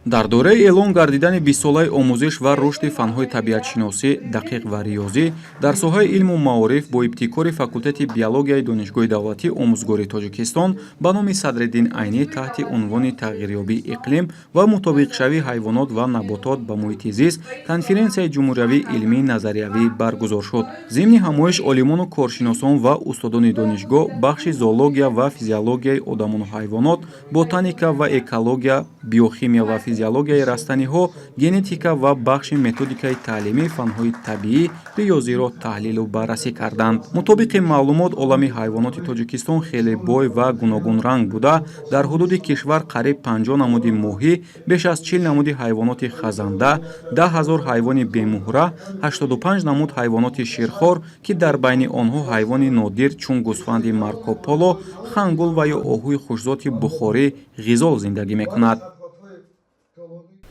дар дораи эълон гардидани 20 солаи омӯзиш ва рушди фанҳои табиатшиносӣ, дақиқ ва риёзӣ дар соҳаи илму маориф бо ибтикори факултати биологияи Донишгоҳи давлатии омӯзгории Тоҷикистон ба номи Садриддин Айнӣ таҳти унвони тағйирёбии иқлим ва мутобиқшавии ҳайвонот ва наботот ба муҳити зист конференсияи ҷумҳуриявии илмии назариявӣ баргузор шуд. Зимни ҳамоиш олимону коршиносон ва устодони донишгоҳ бахши зоология ва физиологияи одамону ҳайвонот, ботаника ва экология, биохимия ва физиологияи растаниҳо, генетика ва бахши методикаи таълимии фанҳои табиӣ, риёзиро таҳлилу баррасӣ карданд. Мутобиқи маълумот, олами ҳайвоноти Тоҷикистон хеле бой ва гуногунранг буда, дар ҳудуди кишвар қариб 50 намуди моҳӣ, беш аз 40 намуди ҳайвоноти хазанда, 10 000 ҳайвони бемӯҳра, 85 намуд ҳайвоноти ширхор, ки дар байни онҳо ҳайвони нодир чун гӯсфанди маркополо, хангул ва ё оҳуи хушзоти бухорӣ ғизол зиндагӣ мекунад.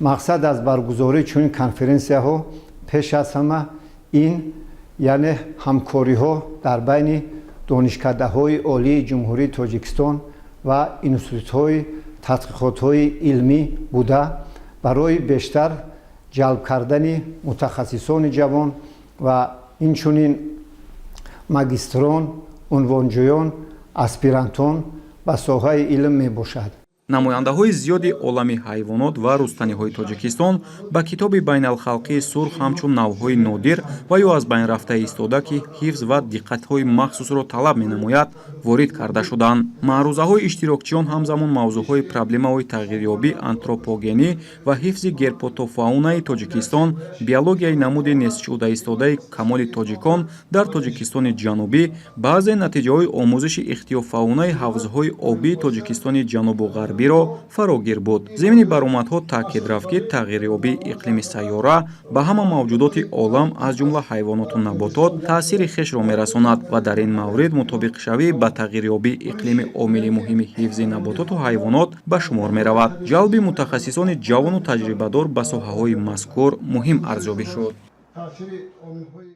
мақсад аз баргузории чунин конференсияҳо пеш аз ҳама ин яъне ҳамкориҳо дар байни донишкардаҳои олии ҷумҳурии Тоҷикистон ва институтҳои тадқиқотҳои илмӣ буда, барои бештар ҷалб кардани мутахассисони ҷавон ва инчунин магистрон, унвонҷӯён, аспирантон ба соҳаи илм мебошад. намояндаҳои зиёди олами ҳайвонот ва рустаниҳои Тоҷикистон ба китоби байналхалқии сурх ҳамчун навъҳои нодир ва ё аз байн рафтаи истода, ки ҳифз ва диққатҳои махсусро талаб менамояд, ворид карда шуданд. маърузаҳои иштирокчиён ҳамзамон мавзӯъҳои проблемаҳои тағйирёбӣ, антропогенӣ ва ҳифзи герпотофаунаи Тоҷикистон, биологияи намуди нестшуда истодаи камоли тоҷикон дар Тоҷикистони ҷанубӣ, баъзе натиҷаҳои омӯзиши ихтиёфаунаи ҳавзҳои обии Тоҷикистони ҷанубу ғарбиро фарогир буд. Зимни баромадҳо таъкид рафт, ки тағйирёбии иқлими сайёра ба ҳама мавҷудоти олам аз ҷумла ҳайвоноту наботот таъсири хешро мерасонад ва дар ин маврид мутобиқшавӣ ба тағйирёбии иқлими омили муҳими ҳифзи набототу ҳайвонот ба шумор меравад. ҷалби мутахассисони ҷавону таҷрибадор ба соҳаҳои мазкур муҳим арзёбӣ шуд.